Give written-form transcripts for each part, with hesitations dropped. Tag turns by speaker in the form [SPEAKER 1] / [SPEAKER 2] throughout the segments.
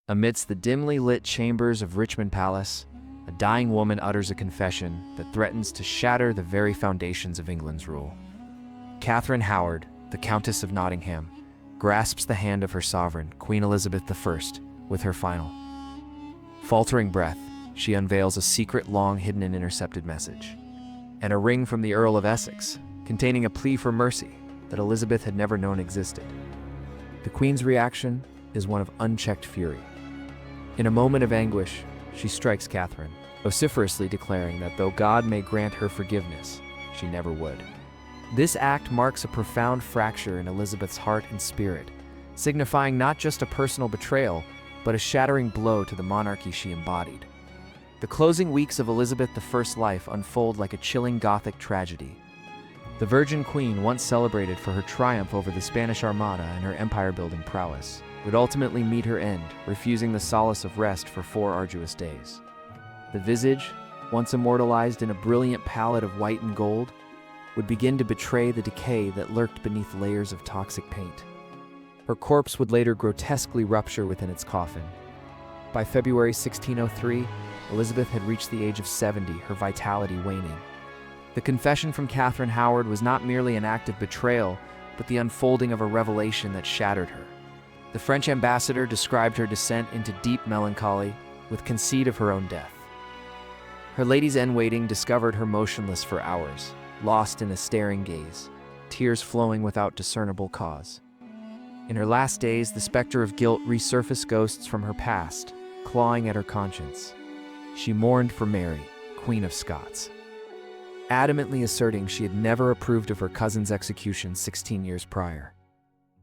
[SPEAKER 1] Amidst the dimly lit chambers of Richmond Palace, a dying woman utters a confession that threatens to shatter the very foundations of England's rule. Catherine Howard, the Countess of Nottingham, grasps the hand of her sovereign, Queen Elizabeth I, with her final. Faltering breath, she unveils a secret, long-hidden and intercepted message, and a ring from the Earl of Essex, containing a plea for mercy that Elizabeth had never known existed. The Queen's reaction is one of unchecked fury. In a moment of anguish, she strikes Catherine, vociferously declaring that though God may grant her forgiveness, she never would. This act marks a profound fracture in Elizabeth's heart and spirit, signifying not just a personal betrayal, but a shattering blow to the monarchy she embodied. The closing weeks of Elizabeth I's life unfold like a chilling Gothic tragedy. The Virgin Queen, once celebrated for her triumph over the Spanish Armada and her empire-building prowess, would ultimately meet her end, refusing the solace of rest for 4 arduous days. The visage, once immortalized in a brilliant palette of white and gold, would begin to betray the decay that lurked beneath layers of toxic paint. Her corpse would later grotesquely rupture within its coffin. By February 1603, Elizabeth had reached the age of 70, her vitality waning. The confession from Catherine Howard was not merely an act of betrayal, but the unfolding of a revelation that shattered her. The French ambassador described her descent into deep melancholy, with conceit of her own death. Her ladies-in-waiting discovered her motionless for hours, lost in a staring gaze, tears flowing without discernible cause. In her last days, the specter of guilt resurfaced ghosts from her past, clawing at her conscience. She mourned for Mary, Queen of Scots, adamantly asserting she had never approved of her cousin's execution 16 years prior.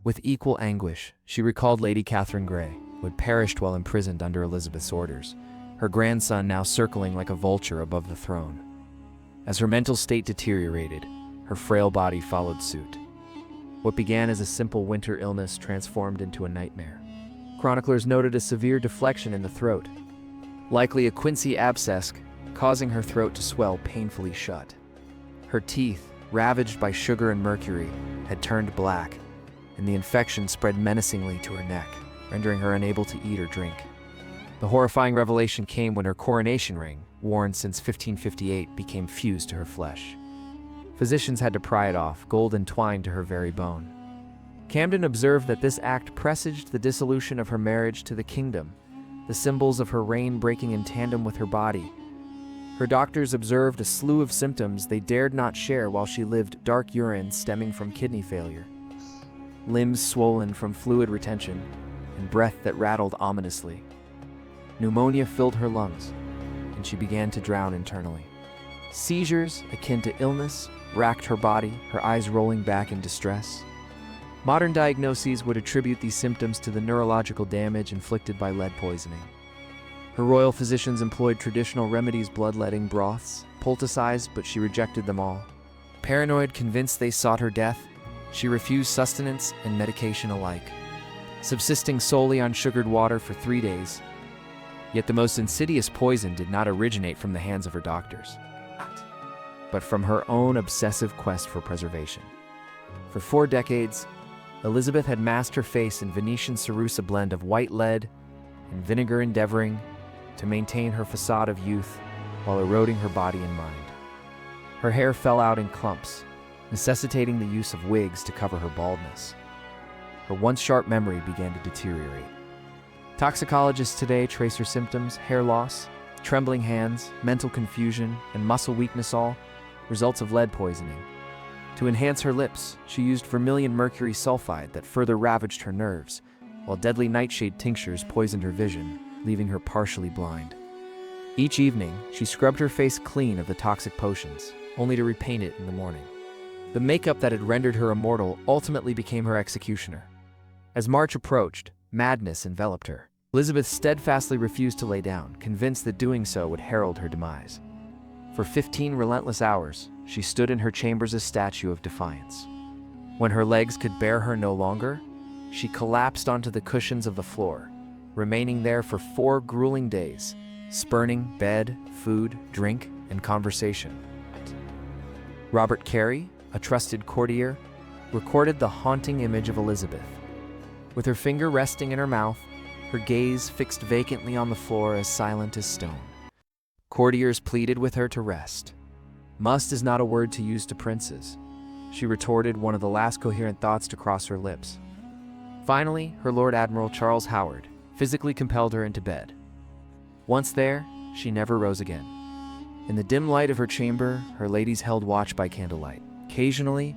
[SPEAKER 1] With equal anguish, she recalled Lady Catherine Grey, who had perished while imprisoned under Elizabeth's orders, her grandson now circling like a vulture above the throne. As her mental state deteriorated, her frail body followed suit. What began as a simple winter illness transformed into a nightmare. Chroniclers noted a severe deflection in the throat, likely a quinsy abscess, causing her throat to swell painfully shut. Her teeth, ravaged by sugar and mercury, had turned black, and the infection spread menacingly to her neck, rendering her unable to eat or drink. The horrifying revelation came when her coronation ring, worn since 1558, became fused to her flesh. Physicians had to pry it off, gold entwined to her very bone. Camden observed that this act presaged the dissolution of her marriage to the kingdom, the symbols of her reign breaking in tandem with her body. Her doctors observed a slew of symptoms they dared not share while she lived: dark urine stemming from kidney failure, limbs swollen from fluid retention, and breath that rattled ominously. Pneumonia filled her lungs, and she began to drown internally. Seizures, akin to illness, racked her body, her eyes rolling back in distress. Modern diagnoses would attribute these symptoms to the neurological damage inflicted by lead poisoning. Her royal physicians employed traditional remedies, bloodletting, broths, poulticized, but she rejected them all. Paranoid, convinced they sought her death, she refused sustenance and medication alike, subsisting solely on sugared water for 3 days. Yet the most insidious poison did not originate from the hands of her doctors, but from her own obsessive quest for preservation. For 4 decades, Elizabeth had masked her face in Venetian cerussa blend of white lead and vinegar, endeavoring to maintain her facade of youth while eroding her body and mind. Her hair fell out in clumps, necessitating the use of wigs to cover her baldness. Her once sharp memory began to deteriorate. Toxicologists today trace her symptoms: hair loss, trembling hands, mental confusion, and muscle weakness, all results of lead poisoning. To enhance her lips, she used vermilion mercury sulfide that further ravaged her nerves, while deadly nightshade tinctures poisoned her vision, leaving her partially blind. Each evening, she scrubbed her face clean of the toxic potions, only to repaint it in the morning. The makeup that had rendered her immortal ultimately became her executioner. As March approached, madness enveloped her. Elizabeth steadfastly refused to lay down, convinced that doing so would herald her demise. For 15 relentless hours, she stood in her chambers a statue of defiance. When her legs could bear her no longer, she collapsed onto the cushions of the floor, remaining there for 4 grueling days, spurning bed, food, drink, and conversation. Robert Carey, a trusted courtier, recorded the haunting image of Elizabeth. With her finger resting in her mouth, her gaze fixed vacantly on the floor, as silent as stone. Courtiers pleaded with her to rest. "Must is not a word to use to princes," she retorted, one of the last coherent thoughts to cross her lips. Finally, her Lord Admiral Charles Howard physically compelled her into bed. Once there, she never rose again. In the dim light of her chamber, her ladies held watch by candlelight. Occasionally,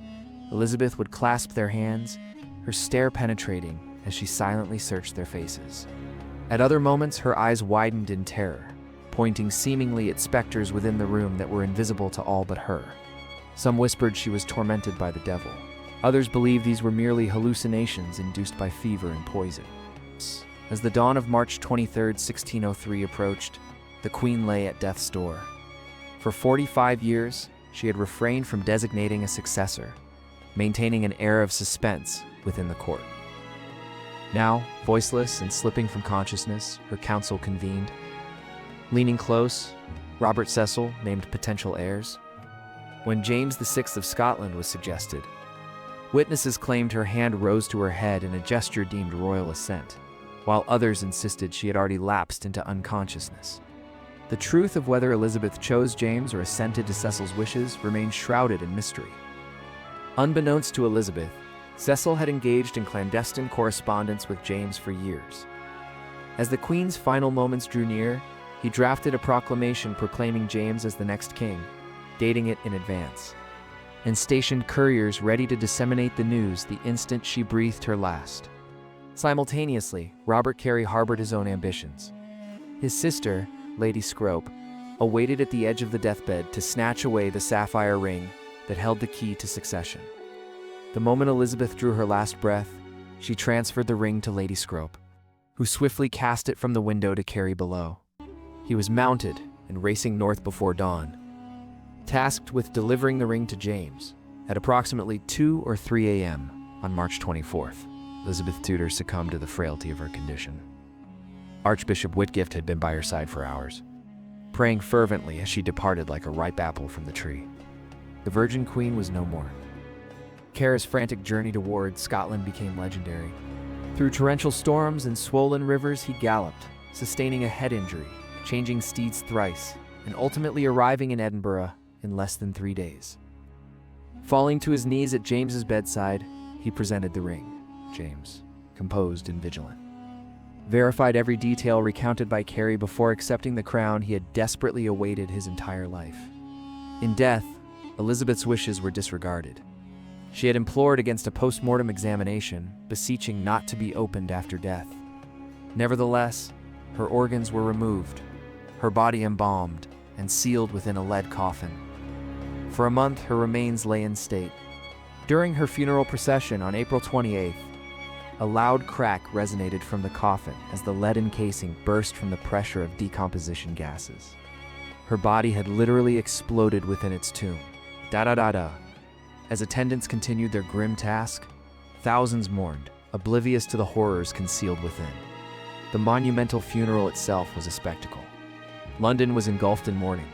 [SPEAKER 1] Elizabeth would clasp their hands, her stare penetrating as she silently searched their faces. At other moments, her eyes widened in terror, pointing seemingly at specters within the room that were invisible to all but her. Some whispered she was tormented by the devil. Others believed these were merely hallucinations induced by fever and poison. As the dawn of March 23, 1603 approached, the Queen lay at death's door. For 45 years, she had refrained from designating a successor, maintaining an air of suspense within the court. Now, voiceless and slipping from consciousness, her council convened. Leaning close, Robert Cecil named potential heirs. When James VI of Scotland was suggested, witnesses claimed her hand rose to her head in a gesture deemed royal assent, while others insisted she had already lapsed into unconsciousness. The truth of whether Elizabeth chose James or assented to Cecil's wishes remained shrouded in mystery. Unbeknownst to Elizabeth, Cecil had engaged in clandestine correspondence with James for years. As the Queen's final moments drew near, he drafted a proclamation proclaiming James as the next king, dating it in advance, and stationed couriers ready to disseminate the news the instant she breathed her last. Simultaneously, Robert Carey harbored his own ambitions. His sister, Lady Scrope, awaited at the edge of the deathbed to snatch away the sapphire ring that held the key to succession. The moment Elizabeth drew her last breath, she transferred the ring to Lady Scrope, who swiftly cast it from the window to Carey below. He was mounted and racing north before dawn, tasked with delivering the ring to James. At approximately 2 or 3 a.m. on March 24th, Elizabeth Tudor succumbed to the frailty of her condition. Archbishop Whitgift had been by her side for hours, praying fervently as she departed like a ripe apple from the tree. The Virgin Queen was no more. Care's frantic journey toward Scotland became legendary. Through torrential storms and swollen rivers he galloped, sustaining a head injury, changing steeds thrice, and ultimately arriving in Edinburgh in less than 3 days. Falling to his knees at James's bedside, he presented the ring. James, composed and vigilant, verified every detail recounted by Carey before accepting the crown he had desperately awaited his entire life. In death, Elizabeth's wishes were disregarded. She had implored against a post-mortem examination, beseeching not to be opened after death. Nevertheless, her organs were removed, her body embalmed, and sealed within a lead coffin. For a month, her remains lay in state. During her funeral procession on April 28th, a loud crack resonated from the coffin as the lead encasing burst from the pressure of decomposition gases. Her body had literally exploded within its tomb. Da-da-da-da. As attendants continued their grim task, thousands mourned, oblivious to the horrors concealed within. The monumental funeral itself was a spectacle. London was engulfed in mourning.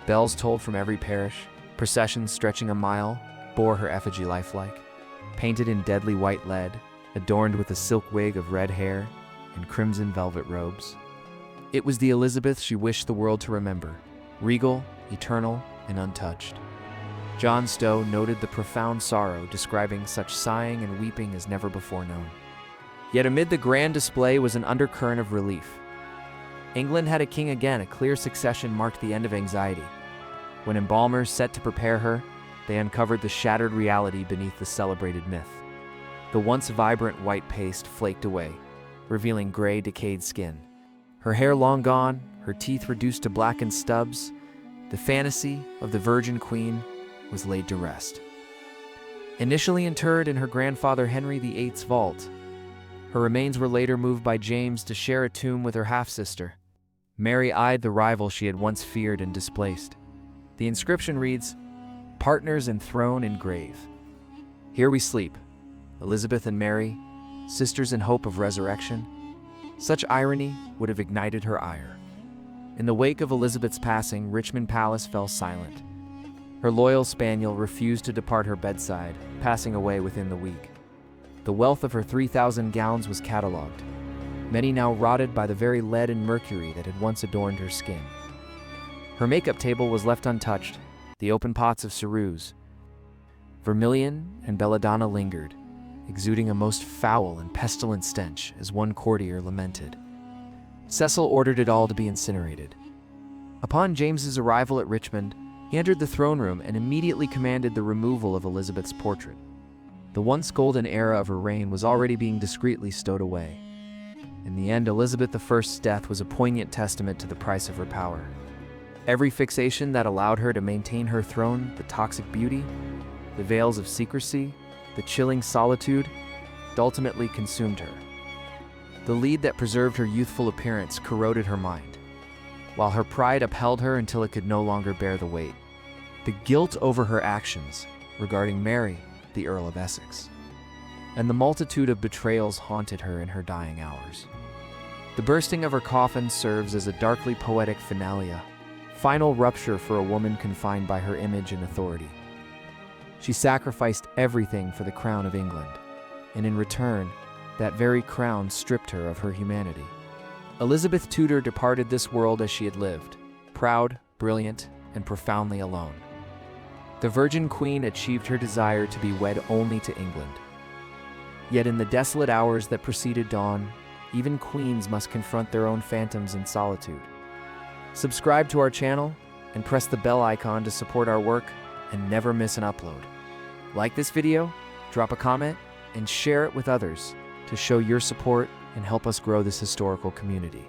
[SPEAKER 1] Bells tolled from every parish, processions stretching a mile bore her effigy lifelike, painted in deadly white lead, adorned with a silk wig of red hair and crimson velvet robes. It was the Elizabeth she wished the world to remember, regal, eternal, and untouched. John Stowe noted the profound sorrow, describing such sighing and weeping as never before known. Yet amid the grand display was an undercurrent of relief. England had a king again. A clear succession marked the end of anxiety. When embalmers set to prepare her, they uncovered the shattered reality beneath the celebrated myth. The once vibrant white paste flaked away, revealing gray, decayed skin. Her hair long gone, her teeth reduced to blackened stubs, the fantasy of the Virgin Queen was laid to rest. Initially interred in her grandfather Henry VIII's vault, her remains were later moved by James to share a tomb with her half-sister. Mary eyed the rival she had once feared and displaced. The inscription reads, "Partners in throne and grave. Here we sleep, Elizabeth and Mary, sisters in hope of resurrection." Such irony would have ignited her ire. In the wake of Elizabeth's passing, Richmond Palace fell silent. Her loyal spaniel refused to depart her bedside, passing away within the week. The wealth of her 3,000 gowns was catalogued. many now rotted by the very lead and mercury that had once adorned her skin. Her makeup table was left untouched, the open pots of ceruse, vermilion, and belladonna lingered, exuding a most foul and pestilent stench, as one courtier lamented. Cecil ordered it all to be incinerated. Upon James's arrival at Richmond, he entered the throne room and immediately commanded the removal of Elizabeth's portrait. The once golden era of her reign was already being discreetly stowed away. In the end, Elizabeth I's death was a poignant testament to the price of her power. Every fixation that allowed her to maintain her throne, the toxic beauty, the veils of secrecy, the chilling solitude, ultimately consumed her. The lead that preserved her youthful appearance corroded her mind, while her pride upheld her until it could no longer bear the weight. The guilt over her actions regarding Mary, the Earl of Essex, and the multitude of betrayals haunted her in her dying hours. The bursting of her coffin serves as a darkly poetic finale, final rupture for a woman confined by her image and authority. She sacrificed everything for the crown of England, and in return, that very crown stripped her of her humanity. Elizabeth Tudor departed this world as she had lived, proud, brilliant, and profoundly alone. The Virgin Queen achieved her desire to be wed only to England. Yet in the desolate hours that preceded dawn, even queens must confront their own phantoms in solitude. Subscribe to our channel and press the bell icon to support our work and never miss an upload. Like this video, drop a comment, and share it with others to show your support and help us grow this historical community.